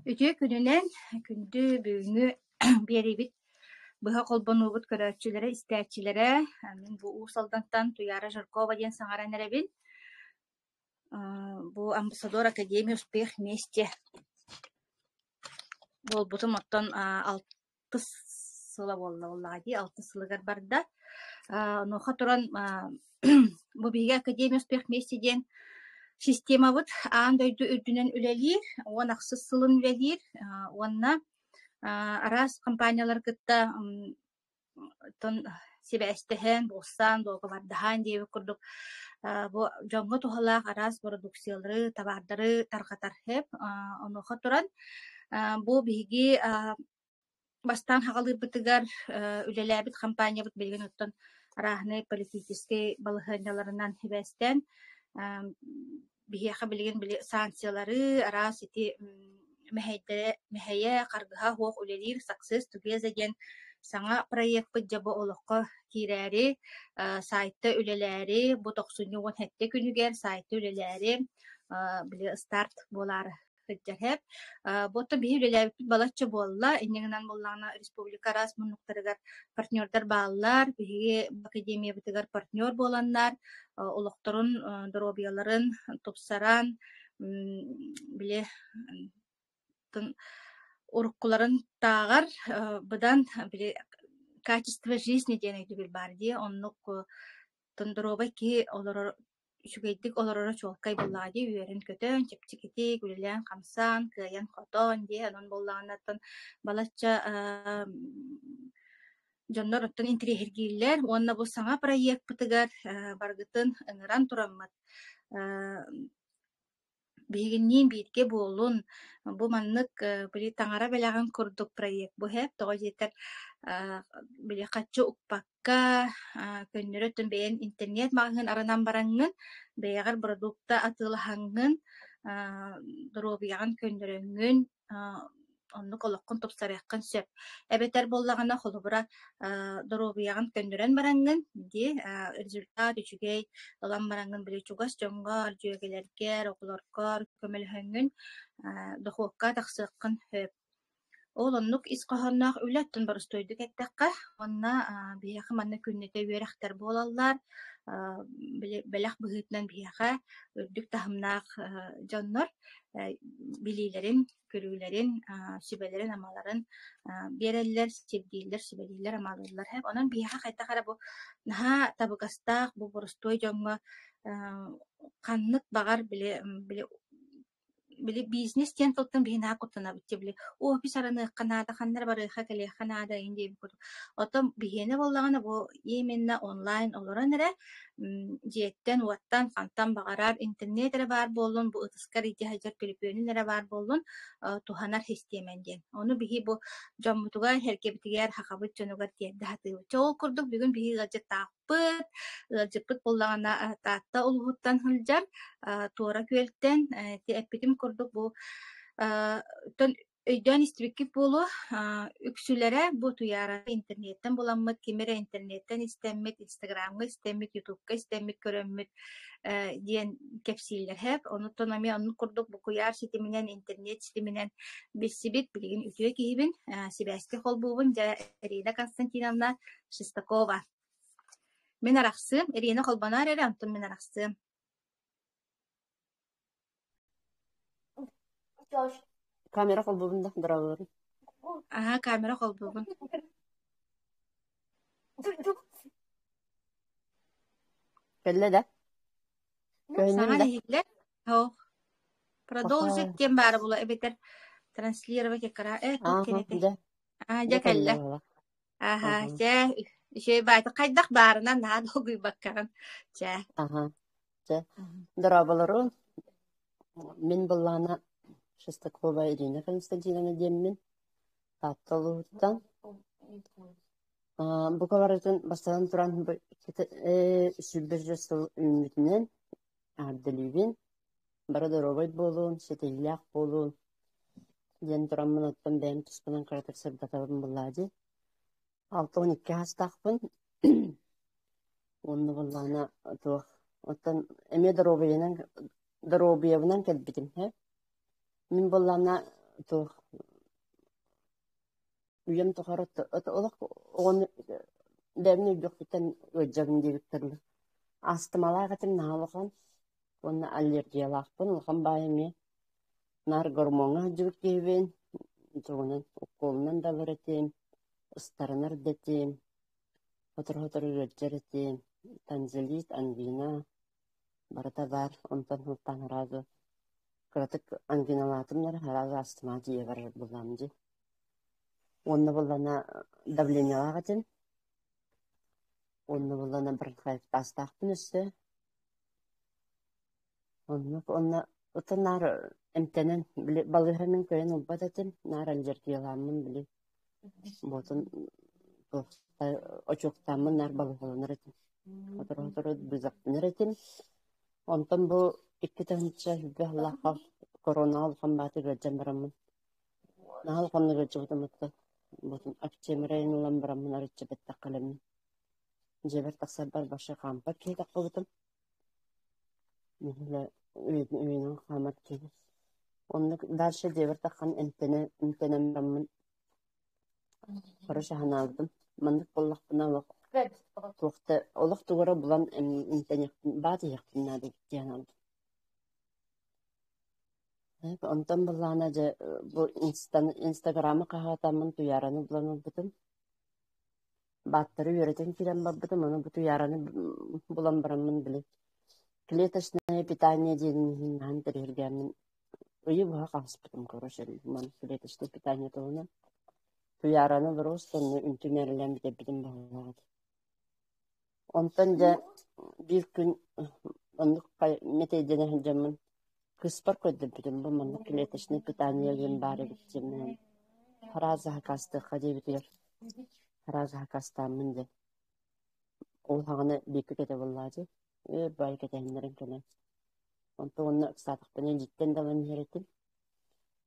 Ütü gününen kündü büyüğünü beribit bıha kolbanubut körökçülere, isterçilere min bu usaldantan Tuyara Жаркова diyen sağaran erebin bu ambasador Akademiya Успех Вместе болбутум оттон 6 sıla болла оллаги 6 сылыгар барда ноха туран бу биге Академия Успех Вместе диен система бут аан дойду үрдүнен үлелир он аксыз сылын үлелир онна арас компаниялар кытта тон сибэстэхэн болсан долго бардахан диэби курдук бу жоңго тухалаах арас продукциялары табардары таргатар хеп онуха туран бу биги бастан хагалыыбытыгар үлелээбит компаниябыт билген оттон арахны политический балыханяларынан хибэстэн биһиэхэ билген санкциялары арас ити мэхэйэ каргыха хуох үлелир Success Together диэн саңа проектпыт жабы олоққа кирээри сайты үлелээри бу 90 хетте күнүгер сайты үлелээри биле старт болар хыджаһеп бото биһи үлелээбит балаччы болла иннигинан боллаана республика арас муннуктарыгар партнердар бааллар биһиги академия бытыгар партнер боланнар олохторун доробияларын тупсаран биле уруккуларын таагар быдан биле качество жизни диэн өйдүбүл бар дии оннук тондоробай ки олорор үчүгейдик олорора чуолкай буллаади үөрин көтөн чепчикити күлэлэн хамсан кыайан хотон дии анон боллаанаттан балачча дьоннор оттон интериэхиргииллер уонна бу саҥа проектпытыгар баргытын ыҥыран тураммат биһигинниин биирге буолун бу маннык били таҥара бэлэҕин курдук проект бу хэп тоҕо дьиэтэр били хаччы укпакка көннөрө өттөн бэйэн интернет маҕаҥын аранан бараҥҥын бэйэҕэр продукта атыылаһаҥҥын доробуйаҕын көннөрөҥҥүн оннук олоххун тупсарыаххын сөп эбэтэр боллаҕына холобура доробуйаҕын көннөрөн бараҥҥын ди результат үчүгэй ылан бараҥҥын били чугас дьоҥҥор дьүөгелэргэр окулоргор көмөлөһөҥҥүн дохуокка тахсыаххын хөп ол оннук ис коһонноох үлэттэн барыстойдук эттэххэ онна биэхэ манна күннэтэ үөрэхтэр буолаллар бэлэх быһыытынан биэхэ үрдүк таһымнаах дьоннор билиилэрин көрүүлэрин сүбэлэрин амаларын биэрэллэр сирдииллэр сүбэлииллэр амалыыллар хэп онон биэхэ хайдахара бу наһаа табыгастаах бу боростой дьоҥҥо ханнык багар били бизнес тен тылтын бихинаа куттанабыт били офис араныахханаада ханнар барыаха кэлиэхханаада индиэби курдук отон биһиэне боллаҕына бу именно онлайн олорон эрэ дьиэттэн уаттан хантан багарар интернет эрэ баар буоллун бу ытыскар ити хадьар төлүпүөнүн эрэ баар буоллун туханар системэн диэн ону биһи бу дьоммутугар herkebitiger хахабыт дьонугар тиэрдэ хатыыбыт ол курдук бүгүн биһи ылдьыттаахпыт ылдьыппыт боллаҕына таатта улуһуттан хылдьар туора күөлтэн ти эппитим курдук бу өйдөөн истибиккит буолу үксүлэрэ бу туяра интернеттен буламмыт кимире интернеттен истэммит инстаграмга истэммит ютубка истэммит көрөммүт диэн кепсииллер хэп онуттон ами онну курдук бу куяр ситиминен интернет ситиминен биссибит билигин үтүө киһибин сибэсти холбуубун дьэ Ирина Константиновна Шестакова мен арахсыым Ирина холбонаар эрэ онтон мен арахсыым Камера холбуунда дыралыр. камера холбуубун Келле да. саҥа нихиллер продолжить тем бары була эбетер транслировать экара тут кенете жа келле жа ишей байты кайдак баарынан наа долгуй баккаран жа Дырабалары мен буллана Шестакова Ирина Константиновна деммен тапталуттан бу кабарын бастан туран сүлбер жасыл үмүтүнөн ардылыбин бара доробой болуун сетеллях болуун ден туран мынаттан бэм туспанан каратар сырдатабын буллади 6-12 хастахпын онны буллана туох оттан эме доробуянан келбитим мен буллана туох уям тохарот олох он дэмни жохтан өҗҗәгин директорлы астмалагатым наалхан онна аллергиялахпын улхан байыме нар гормонга жүккебен тугунан уколунан да баратем ыстарынар детем хотор өҗҗәретем танзелит ангина барата бар онтан хултан разы кратык ангиналатымнар разы астма дие бар буламди онна булана давлениялagатым онна булана бронхит тастахпын үсте онна утанар эмтенен балыхамын көйен убататын нар аллергияламын били ботун очуктамын нар балыхаланыр этим хотор бузактыныр этим онтон бу 2 таңча бахлаха корона алган баты гөҗәмбарамын нахал конны гөҗүтөмөттө ботун актемрейн ламбарамын арычыбет такалым жебер таксабар башы кампа кейтак болутум нехле үйнүн камат кейди онны дальше жебер таккан эмтенемрамын хорошо ханалдым мандык боллакпына лок тохта олох тугара булан эмтенек баты яктын нады кияналды онтан булана же бу инстаграмы кахатамын туяраны буланы бутум баттыры үйрөтен кирен баббытым аны буту яраны булан барамын биле клеточное питание деген антерергемин уйу ва каспытым корошел ман клеточное питание тоуна туяраны просто үнтүнерлен битем багат онтан же бир күн ондук метедене жамын кыспар көддөп битем бу ман клеточное питание ген бары битем фраза касты хадебитер фраза кастамын де ол хаганы бекке кете буллады бай кетеннерин келе онтон онна сатыктан життен далан жеретим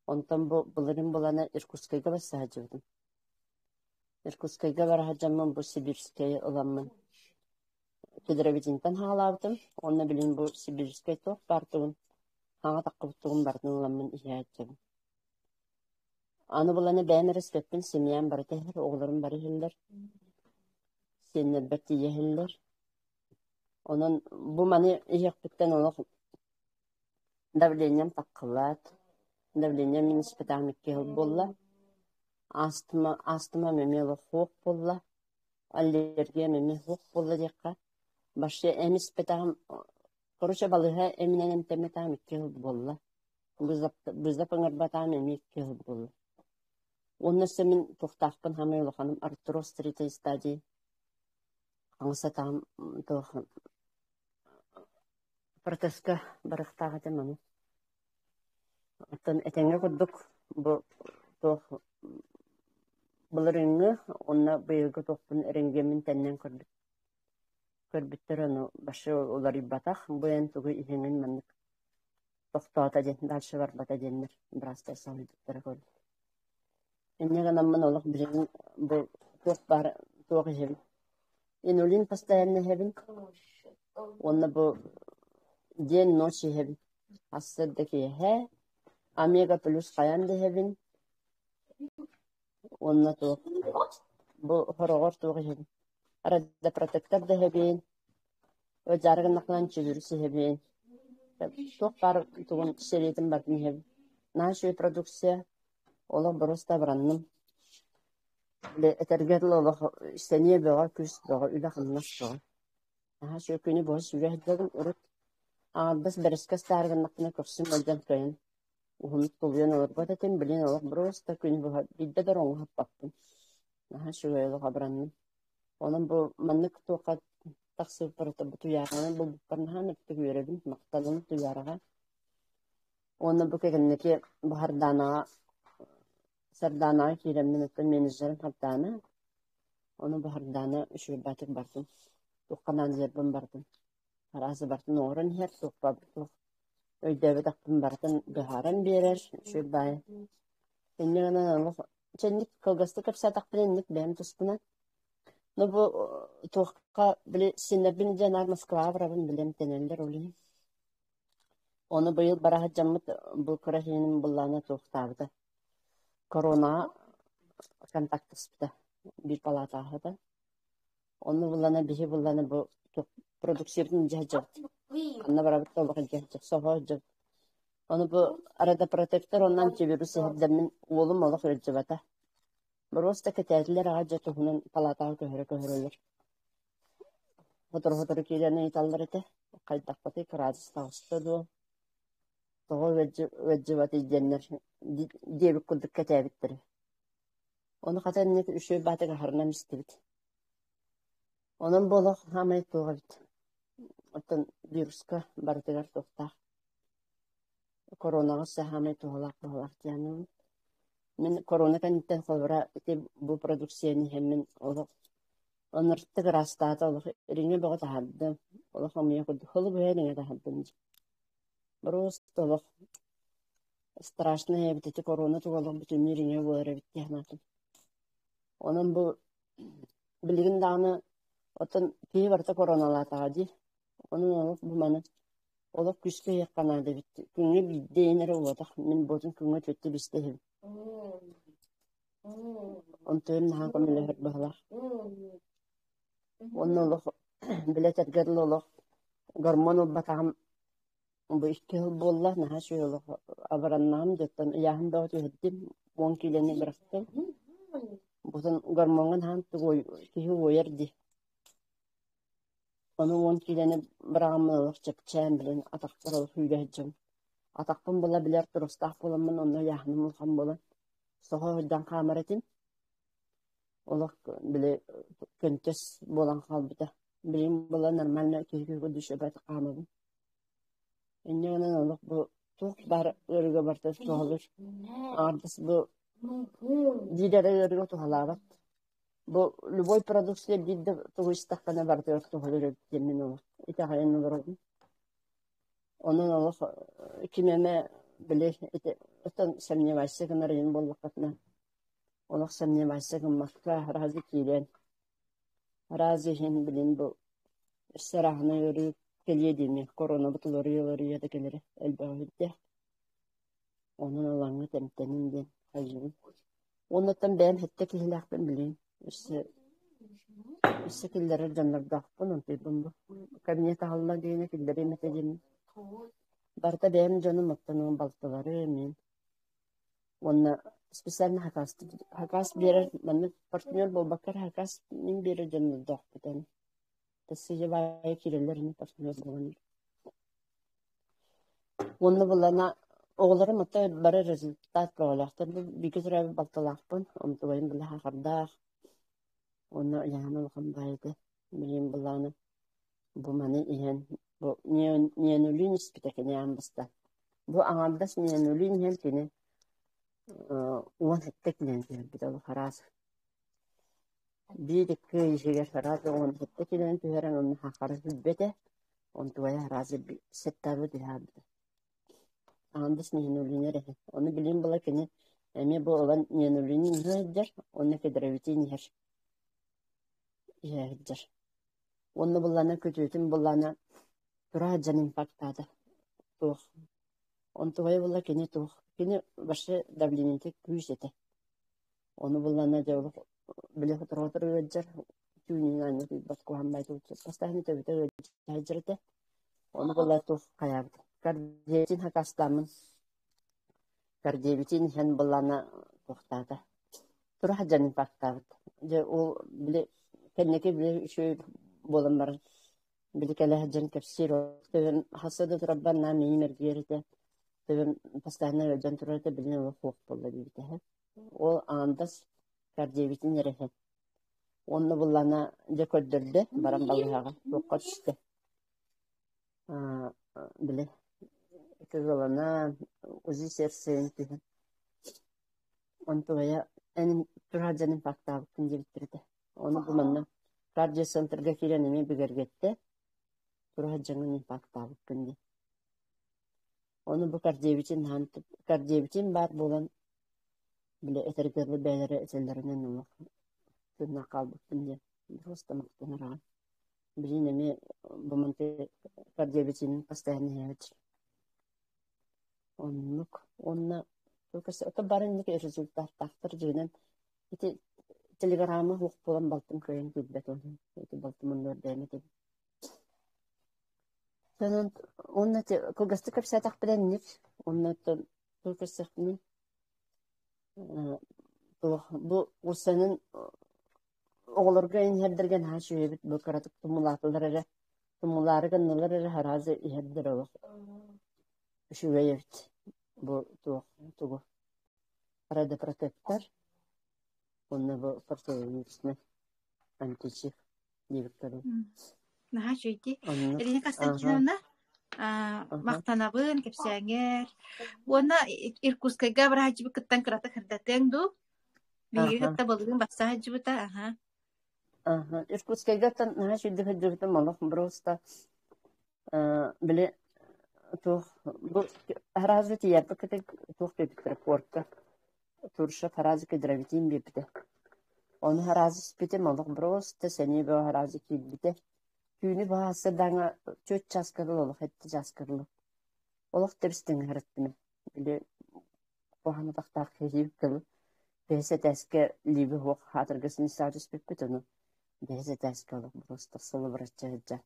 онтон буларын булана Иркутскайга басажыдым Иркутскайга баражамын бу Сибирская уламын Кедровитинтан халавдым онна билин бу Сибирская ток бартыгын ага таккыбыттыгын бартын уламын иһаачым аны буланы бәмерес көппин семьям бар тәһәр огларым бар иһиллер сеннер бәтти иһиллер онон бу маны иһәкпиттен олох давлением таккылат давлением мин испытамикке болла астма мемело хок болла аллергия меме хок болла декка башы эмис петам короче балыга эминен теметамикке болла бузап аңарбатам эмикке болла оннысы мен тоқтақпын хамайлы ханым Артурос 3 стадии аңсатам тоқ протезка барықтағы деманы оттан этеңе күрдік бұлырыңы онна бұйылғы тоқпын рентгенмен тәннен көрбіттер оны башы олар ибатақ бұян түгі ихеңін мәнік тоқтауата ден дальше бар бата денер бірастай сауылдықтары көрді Эннега намман олох билин бу тоқ бар тоқ хебин. Инулин постоянно хебин. Онна бу день ночи хебин. Ассаддаки хэ омега плюс каян де хебин. Онна тоқ бу хорогор тоқ хебин. Арада протектор де хебин. Өжаргын наклан чүрүсү хебин. Тоқ бар тугун серетин бартын хебин. Наша продукция Олох просто бранным. Этергетл олох истение бага күс бага үле хыннас бага. Аха şu күнү бос үрәһдәгән урут. Без берескә старгынлыкны көрсен белгән көйн. Ухумт булган алар бататын билен олох просто күнү бага биддә дөрөң хаппакты. Аха şu олох бранным. Onun bu manlık tokat taksir parata bu tuyarana bu parnahan tüyürübün maqtalın tuyaraga. Onu bu kegenneki bahardana Sardana kiremden ötün menajerin hattana. Onu bahardana şu batık bardım. Tokanan zerbim bardım. Arası bardım oran her tokpa bardım. Öydeve taktım bardım biharan birer şu bay. Enne gana Allah çenlik kılgastı kapsa taktın enlik benim tuspuna. No bu tokka bile sinebin janar Moskva varabın bilem teneller olayım. Onu bu yıl baraha camıt bu kırahinin bullana toktardı. корона контактыспыта bir палатаһыта. Onu bulana bihi bulana bu продуктивный жаҗап. Анна барабыт толык жаҗап. Сохо. Onu bu arada протектор ondan çevirüs heddemin oğlum olaq öҗәбәтә. Просто кетәтләр аҗа туһунан палатага көһөрөлөр. Фотор киләне италлар ите. Кайдак пати кразис тагысты. Того öҗәбәтә дигәннәр. Дебек кулдык кетәбиттер. Onu хатын не үшө батыга харнам истебит. Onun bolaq hamay тугыт. Атын вируска бартыгар тохта. Коронага сахамай тугылак дияны. Мен корона каниттен хобра ите бу продукцияны хеммен олaq. Оныртты растата олaq рине бага тахадды. Олaq хамыя кулды холу бэйне тахадды. Просто олaq страшная бит корона тугылак бүтүн рине болар бит яхнатын. Onun bu bilgin dağını otun kiyi varta koronalatağıdı. Onun olup bu manı olup küskü yakkanadı bitti. Küngü bidde inere oladak. Min botun küngü kötü bistehim. Onu tüyün nahan kamile hırt bağlar. Onun olup bile tergerli olup gormon olbatağım bu iki yıl bolla naha şey olup abarannağım jötten yahın dağıtı hıddim 10 kileni bıraktım. Butun gormongan han tugoy kihi oyerdi. Onun 10 kileni bırakmalık çepçen bilen ataktaralık hüyleyeceğim. Atakpın bola biler turustah bolamın onu yahnım olkan bolan. Soğa hüdden kameretin. Olak bile köntös bolan kalbıda. Bilim bola normalne kihi düşöbet kamadım. Enne onun olak bu tuğ bar örgü barta soğulur. Ardız bu дидere örgü tuğalabat. Bu любой продукция бидde тугыстаккана бартыр тугулur демин ол. Итагайын олордун. Onun олох кимеме биле отон сомневайся гынарын боллакатна. Олох сомневайся гынмакка разы килен. Разы хен билин бу сарахны өрү келедими корона бутулары ялары да келери элбагытта. Onun olаңы темтенинден хажын. Оннан бәм хетте киләкпен билин. Isse killere jannar bunun tebundu. Kabinete halla diyene killere metedin. Barta benim canım attanın baltaları emin. Onna spesialne hakas birer manı partner bol bakar hakas min birer jannar dağıtan. Tesiye vay kirelerini partner bolanır. Onna bulana oğullarım hatta bara rezultat proğlaktır. Bir kere baltalakpın. Onu tubayım bile hakarda. Onu yani olkan baydı. Bileyim bulanı. Bu manı ihen. Bu niyenulün ispiteke niyen basta. Bu anabdas niyenulün hem tini. Uwan hettek niyen bir de bu haraz. Bir dakika işe haraz. Uwan hettek niyen tüheren onu hakarız bilbete. Onu tuvaya harazı bir settabu dihabdı. Anabdas niyenulün erehe. Onu bileyim bulakini. Yani bu olan niyenulün niyenler. Onu federaviti niyer. Yerdir. Onu bulana kötütüm bulana turacan impactada. Tuh. Он тугай була кене тух. Кене башы давлениете күзете. Onu bulana да биле фотор өҗөр. Күнин аны баску хамбай тут. Постоянно төбөтө өҗөрдө. Onu була тух каябыт. Кардиетин хакастамын. Кардиетин хен булана тохтада. Turacan impactada. Же ол биле кенеке биле şu bolanlar bilkele hajan kapsir tövün hasada rabbanna meymer geride tövün pastana öjen turata bilene hukuk bolla dibite o andas kardiyebitin rehe onu bulana dekoddirde baram balığa hukuk işte bile kızılana uzi sersen tövün onu toya en turajanın fakta kinjibtirde onu bulana Kardiyo centerga kirenimi bigergette turajanın impakta bukindi. Onu bu kardiyebitin bar bolan bile etergerli beylere etellerinin olmak. Tünna kalbuk bindi. Просто maqtanara. Bilinemi bu mante kardiyebitinin pastayını yedir. Onluk. Onna çok кесе отобарын ник результат тахтар жинен ити телеграмма хук болан балтын көйен күлбет оны ити балтымын нөрдәне дип сонун онна те когасты капсатак белән ник онна тукысыкны бу усанын оғларга инһердерген хашуебит бу каратык тумулатылары тумулары гыннылары харазы иһердер олох шуебит бу тугу арада протектор онна бу протеинисне античи дибектерин Наха чуйти. онна Ирина Константиновна мактанабын кепсәңер. Уонна Иркутскайга бара хаҗибы кыттан кырата хырдатың ду. Биге кытта булган бакса хаҗибыта. Иркутскайга тан хашуйды хәддәгән малах просто биле то бу харазы тиярпы кытык тух тепер порта турша харазы кедравитин бипте он харазы спите малах просто сени бу харазы кибите күнү баасы даңа чөт часкырлы олох этти часкырлы олох терстен хараттыны биле бахана тактак хезиптел бесе теске либи хок хатыргысын садыс биппетону бесе теске олох просто соло врачча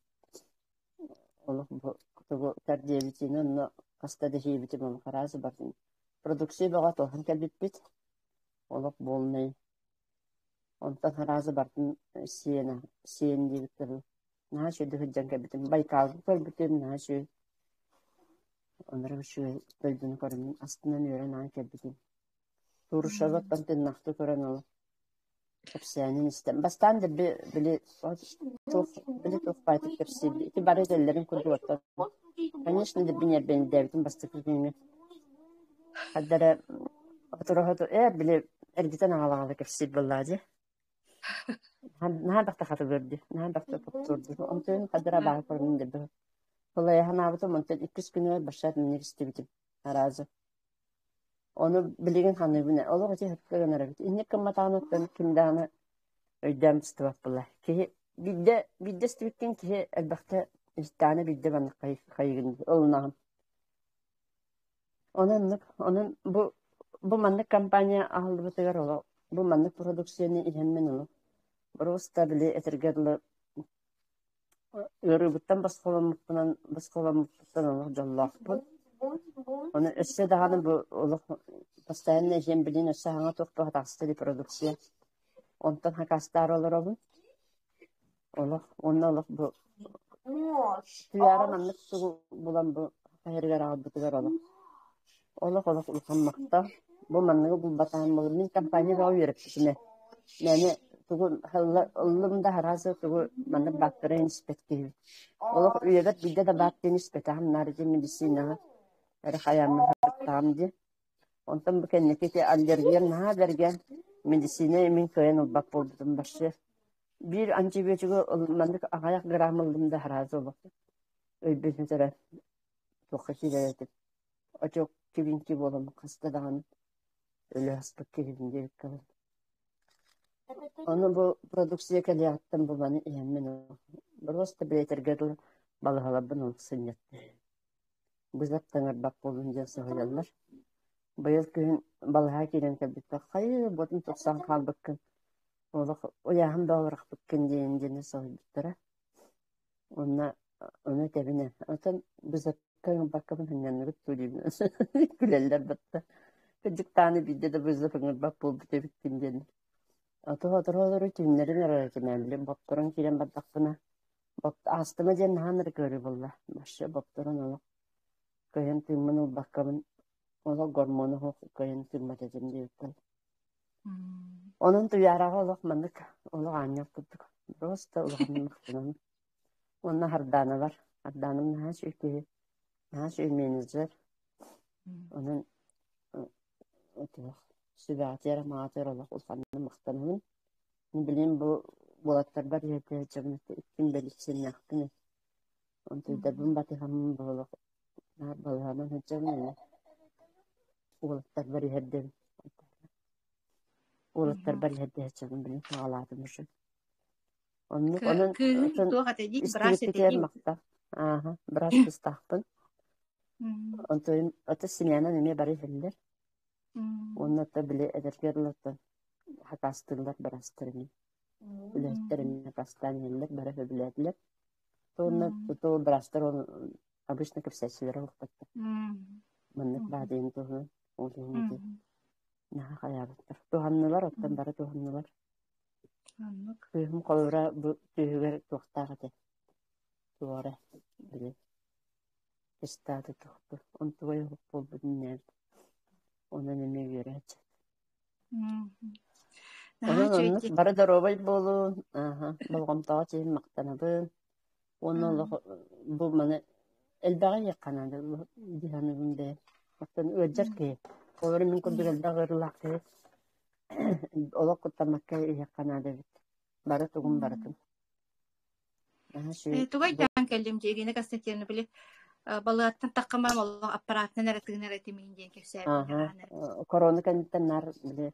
олох бу тугу тардиевитинен но кастада хибите мон харазы бардын продукция бага тохан келбитпит олох болмай онтан харазы бардын сиен дибиттер нашу дыхыджан кебитим байкал көрбүтүм нашу онрам шу көлдүн көрүм астынан өрөн ан кебитим турушагат тантен нахты көрөн ол кепсянин истем бастан да били тух пайтып кепси ити бары деллерин көрдү. Конечно, да бине бен девитим бастыкыгыны. Хаддара отурахату били эрдитен агалага кепси буллади. Наа бакта хата көрдү. Наа бакта топтурду. Онтон хаддара баа көрүн деп. Олай ханабыты монтен 2 күнө башат университетим. Аразы. Onu bilgin hanыбына. Олар эти хөткөгөн арабит. Инне кымматаанын кинданы өйдәм стывап була. Ки бидде стивиттен ки албакта истаны бидде баны кайгын олнагын. Onun bu manlık kampanya ahıldı bıtıgar ola. Bu manlık produksiyonu ilhenmen ola. Просто bile etergerli örübütten basqolamıptan ola jallaq bu. Onu össe dağını bu ola постоянно jem bilin össe hana toqpa hatastili produksiya. Ondan hakastar olur olun. Ola bu tüyara manlık bulan bu hayırgar ağır bıtıgar ola. Олох улхаммакта бу манныгы бул батаан болур мен компания баа үйрөттүмө мени тугу ыллымда харазы тугу манны бактери инспекти олох үйөбөт бидде да бактери инспекти хамнарыжы медицина эр хаямны тамди онтон бу кеннекети аллерген на берген медицина мен көен улбак болдум башы бир антибиотику манны агаяк граммылдымда харазы олох өйбөсүнтөрө тохасилетип очок кибинки болом кастадан ölü hasta kibinde kalır. Onu bu produksiya kaliyattan bu bana yemin o. Просто билетерге балгалабын олсын етти. Бузап таңар бак болунca söylediler. Быйыл күн балга кирен кебитте кайы ботун туксан калбыккын. Ояхым да оларак быккын дейиндени söylediler. Onu tebine. Atan buzap kan bakabın hınyanları söyleyeyim. Güleller batta. Küçük tane bildi de buzap kan bak bol bitebittin dedi. Atı hatırlar rutinleri merak etmem. Baptorun kiren batakına. Bap astıma diye nahanır görü valla. Başa baptorun ola. Kayın tümünü bakabın. Ola gormonu hok kayın tümmeteceğim diye. Onun tuyarağı olak manık. Ola anyak tuttuk. Prosta olağının mıhtının. Onun hardana var. Hardanım naş ülmenizdir. Onun sübatiyara mağatır olak olağının mıhtının. Ne bileyim bu bulatlar var yerde cebimde kim belirsin yaktını. Onun tüydabın batıhamın bolak. Balağının hıcamını. Bulatlar var yerde. Bulatlar var yerde cebimde sağladım. Onun istiridkiler makta. Biraz kıstahpın. Onun öte sinyanan eme bari heller. Онната биле эдергерлата хакастырлар барастырын. Үлестерин кастаниеллер бара билетлер. Тонна то барастыр он обычно кепсәсиләр укытты. Монны бадын тохны олуңды. Наха хаябыттыр. Туханнылар оттан бара туханнылар. Аннык. Күйім қолыра бұ түйігер тоқтағы де. Туары біле. Кестады тоқты. Он туай ғып бол бұдын нәрді. Оны неме үйерәді. Onun bari da robot bolun. Bolğam tağa çeyim maqtanabın. Onu bu mana elbağa yakanadı. Dihanı bunda. Maqtan öjer ki. Olur min kudur da gırlaq ki. Ola kutamakka yakanadı. Bari tuğum baratın. Тугай таан келдим жегине кастеттерни биле балааттан таккамам ол аппаратны наратыгын аратымын ден кесер. Корона кандитан нар биле.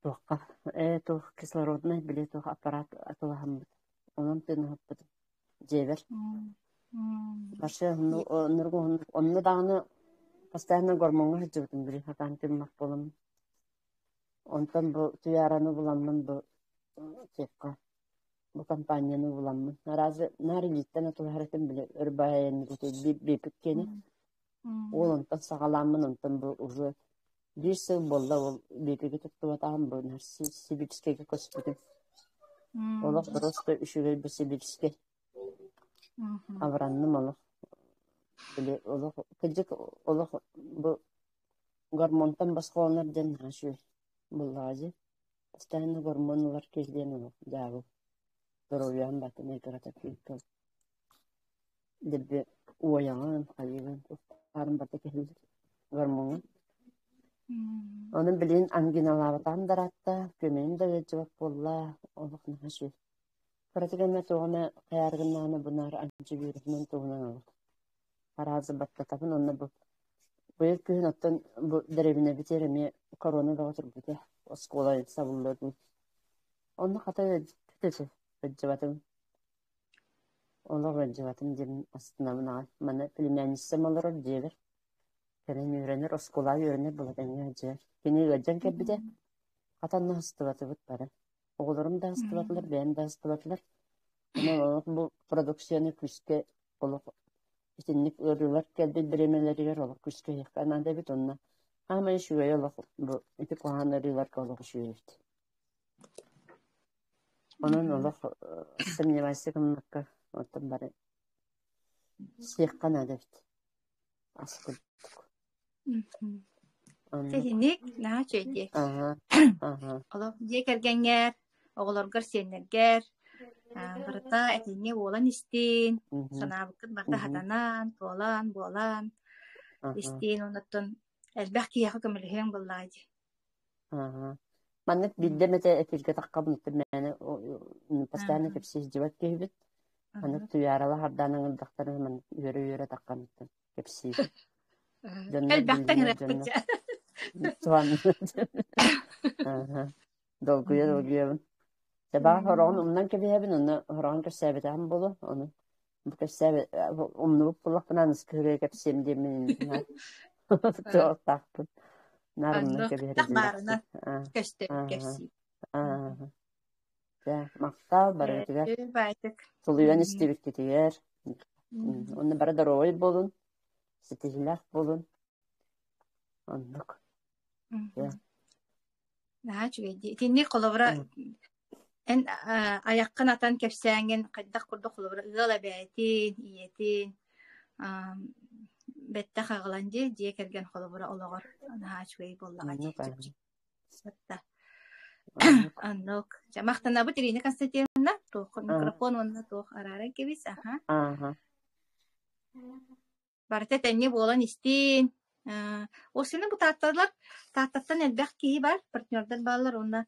Туаққа, туқ кислородный биле туқ аппарат атылахам. Onun tını hapıdı. Cever. Başı onu dağını pastayanı gormonga hıcıvdым biri. Hakan tımmak bolum. Ondan bu tüyaranı bulanmın bu çekka. Bu kampanyanı bulanmın. Narazı nari litten atıl haretim bile. Örbaya yenir. Bir pükkeni. Ondan sağalanmın ondan bu uzu. Bir sıl bolla ol bepege tuttu atağım bu narsi Sibirskega kospudum. Olaq просто üşüge bu Sibirske. Avranım olaq. Bile olaq kıcık olaq bu gormondan başqa onlar den haşı. Bullacı. Stahını gormonlar kezden olaq. Jağı. Doroyan batı ne kadar kıyıkal. Debbe uyayan kayıgan. Arın batı kezden. Gormonun. Onun bilin anginalardan daratta, kömeğin de cevap bolla, oluk naşı. Pratikame toğuna kayargınlarını bunlar anca yürütmen toğunan oluk. Arazı batlatabın onunla bu. Bu ilk gün ottan bu derevine biterimi korona da otur bute. O skola savunladım. Onu kata tütesi. Cevatım. Onu cevatım demin aslında bana. Bana filmlenisem olur diyeler. Kenen öğrenir, o skola öğrenir buladan yacer. Keni öğreneceğim ki bir de katanla hastaladı butları. Oğullarım da hastaladılar, ben de hastaladılar. Ama bu prodüksiyonu küske olup İçinlik örüler geldi biremeleri olup küske yıkanan da bit onunla. Ama şuraya olup bu iti kohanlarılar ki olup şuyurdu. Onun olup simnevaysı kımlıkka otum bari siyakkan adı bit. Asıldık. Tehnik naha çöydü. Aha. Ola diye kergenler, oğullar senlerger. Barata etini olan istin. Sana bakın barata hatanan, bolan. İstin onatın. Elbette yakı kömürlerin bulladı. Mannet bildemete etilge takkabınıttım yani. Pastanı kepsiz cevap kehbit. Mannet tuyaralı hardanın ıldaktarı hemen yöre takkabınıttım. Kepsiz. Elbette ngerekbetçe. Tuhan. Dolguya. Sabah horon ondan kebihebin onu horon kesebet hem bolu onu. Bu kesebet umnulup bulak bana sıkıya kepsim demin. Çok taktım. Narımdan kebihebin. Takbarına köşte kepsi. Ya makta barı tiver. Baytık. Tuluyan istibik titiyer. Onu bara da roy bolun. Stihlah bolun. Anlık. Ya. Naha çöydü. Tinni kolabra en ayakkan atan kepsängen kaddak kurdu kolabra ıgala bätin, iyetin. Bette xaglandı diye kergen kolabra olagor. Naha çöy bollaga çöydü. Satta. Anlık. Jamaqtana bu tirini konstatiyana toq mikrofon onunla toq araran kebis aha. Barta tenni bolan istin. O sene bu tahtattan elbaq ki var partnerler bağlar onda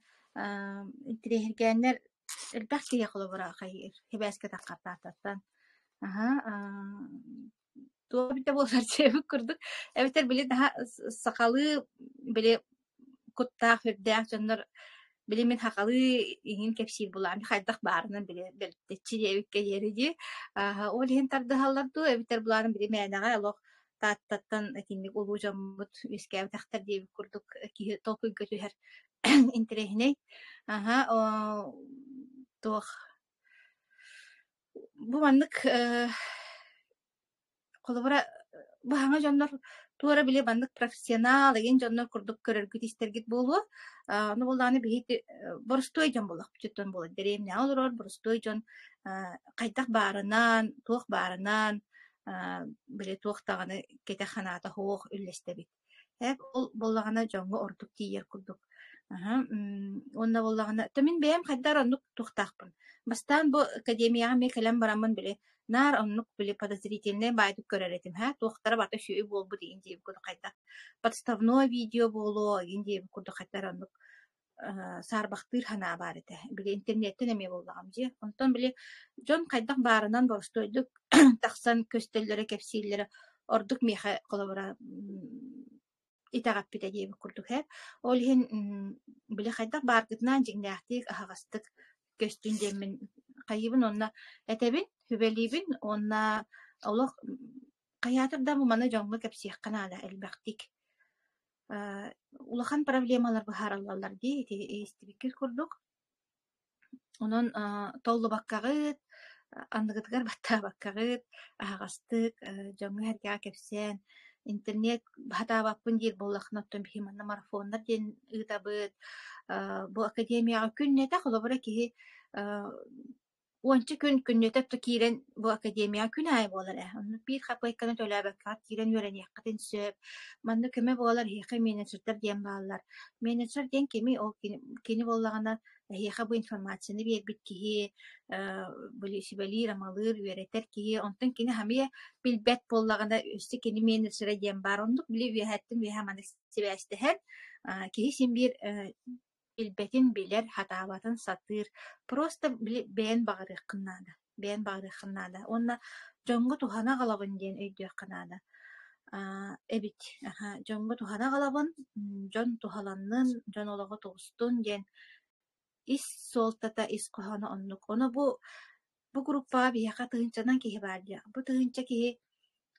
intirehirgenler elbaq ki yakılı bura xayir. Hebeske taqqar tahtattan. Tuğa bitte bolar çevik kurduk. Evet bile daha sakalı bile kutta hürdek canlar bile min hakalı ingin kepsi bulan haydak barına bile belirtçi evik yerici. O lihin tardı hallardı evet bulanın bile menaga alok тааттаттан кинник улуу жаммут үскәб тахтар дип курдук ки толку götüher интерехней. Ага, тох бу маннык колобра баһаңа дьоннор туора биле баннык профессионал еген дьоннор курдук көрөргүт истергит болуо. Ону булдааны бихит борстой дьон болак бүтүттөн болот. Деревня олорор борстой дьон кайтак баарынан, туох баарынан биле туохтаганы кете ханаата хоох үллестебит. Ол боллагана дьонго ордук тиер курдук. Онна боллагана төмин бэм хайдар оннук туохтаахпын. Бастан бу академияга ме келем барамын биле нар оннук биле подозрительный байдык көрөретим. Туохтара бата шүйү болбу деген дип курду кайта. Подставное видео боло деген дип курду кайтар оннук сарбактыр хана бар эте. Биле интернеттен эме боллагам же. Онтон биле жон кайдак баарынан борстойдук таксан көстөллөрө кепсииллери ордук меха колобора итагап бите дип курдук хэ. Ол хин биле кайдак баргытнан жиңнахтык агастык көстүн демин кайыбын онна этебин хүбелибин онна олох каятырда бу мана жоңго кепсиях канада элбактик улахан проблемалар бахараллар ди истибикер курдук онон толлу баккагыт андыгытыгар батта баккагыт агастык жоңго херге кепсен интернет батабаппын дир боллахноттон бихиманна марафондар ден ытабыт бу академияга күннете холобора киһи уонча күннөтөп киирен бу академия күн ай болар. Онну бир хапайканы төлөбөккат киирен үөренияккатын сөп. Манны көмө болар хиха менеджердер диэн баалар. Менеджер диэн кеми ол кини боллагана хиха бу информацияны биэрбит киһи сибелир амалыр үөретер киһи онтон кини хамия билбет боллагана өссө кини менеджер диэн бар. Ондук били үөһэттин үөһэ сибэстехер киһи син бир билбетин билер хатаабатын сатыр просто бээн багырыаххыннаада онна жоңго тухана галабын диэн өйдүөххынаада эбит жоңго тухана галабын жон тухаланнын жон олого тугустун диэн ис суолтата ис кохоно оннук оно бу группага биэха тыгынчанан киһи баардыа бу тыгынча киһи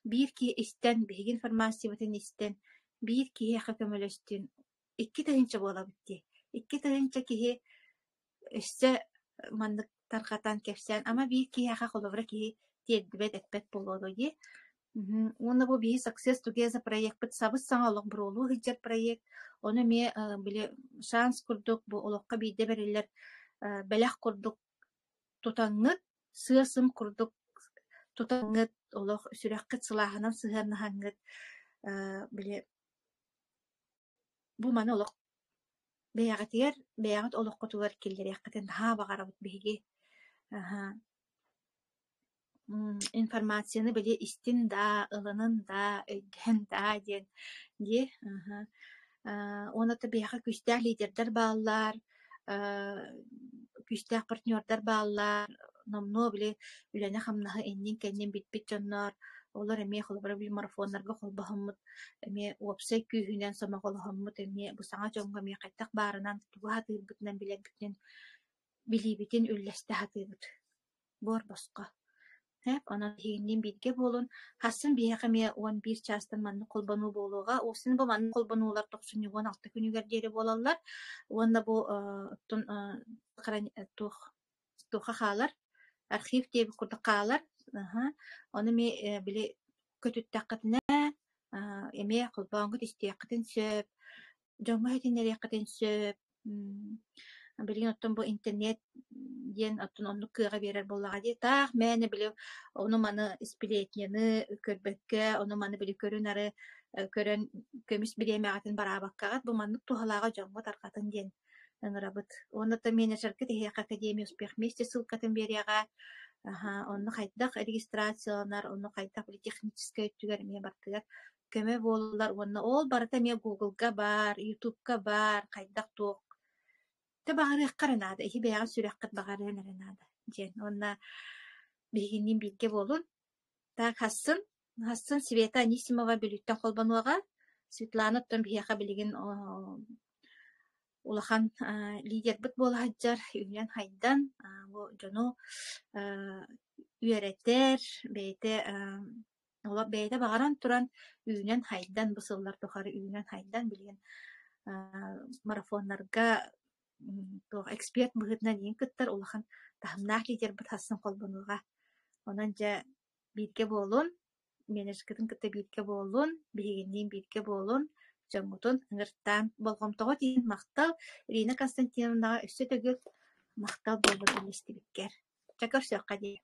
биир киһи истен биһиги информациябытын истен биир киһи көмөлөстүн икки тыгынча буолабытти икки тыгынча киһи өссө маннык тархатан кепсен ама биир киһиаха холобра киһи тиэрдибет эппет болоду ди. Уонна бу биһи Success Together проект бит сабыс саҥалык бурулуу хыджар проект. Ону ме биле шанс курдук бу олокка биирде берилер белэх курдук тутаңныт сыасым курдук тутаңныт олох сүрэхкыт сылааһынан сыһарнаһаңныт биле бу маны олох бэйэҕэтигэр бэйэҕэт олоххотугар киллэриэххэтин наһаа баҕарабыт биһиги информацияны били истин да ылынын да өйдөн да диэн ди онута бэйэхэ күстээх лидердер бааллар күстээх партнердер бааллар номно били үлэне хамнаһы иннин кэннин битбит дьоннор олар эме холбара бил марафоннарга холбахаммыт эме уопсай күүһүнэн самаголохаммыт эме бусаҥа дьоҥго эме кайдах баарынан тугу хатыырбытынан билэрбитин билибитин үллэстэ хатыыбыт бор боско онон хииннин биирге буолун хассын биэхэ ме уон биир чаастан манны холбануу буолуога уосын бу манны холбануулар тохсуннугуон алта күнүгэр диэри буолаллар уонна бу туха хаалар архив диэби курдук хаалар оны ме били көтүттааккытына эме холбооҥгут истиэккытин сөп дьоҥҥо хэтиннэриэккытин сөп билигин оттон бу интернет диэн оттон оннук кыага биэрэр боллаҕа дии таах мээнэ били ону маны испилиэтняны көрбөккэ ону маны били көрүн ары көрөн көмүс бириэмээҕатын бараабаккаҕат бу маннык тухалааҕа дьоҥҥо тархатын диэн ыҥырабыт онута менеджерка тэһиэхэ академия успех вместе ссылкатын биэриэҕэ онну хайдах регистрацияланар онну хайдах били техническая өттүгэр эмиэ бартыгар көмө буолулар уонна ол барыта эмиэ Google-га бар YouTube-га бар хайдах туох тэ багарыаххаранаада ихи бэйэҕэ сүрэххэт багарыанаранаада диэн онна биһигиннин биирге буолун так хассын Света Анисимова билүттэн холбануага Светлана оттон биһиэхэ билигин улахан лидербыт буолаһаджар үһүнэн хайдан бу дьону үөретер бэйэтэ Ола бэйэ бағаран туран үүнен хайдан бысыллар тухары үүнен хайдан билген марафоннарга туох эксперт быһытынан иин кыттар улахан тахымнаах лидер бит хасын колбонуга. Онан жа биирге болун, менежкытын кытта биирге болун, бигеннин биирге болун, жамутун ыңыртан болгомтого тиин мактал Ирина Константиновнага өссө төгүл мактал болбут үлестибиккер. Чакар сөкка дии.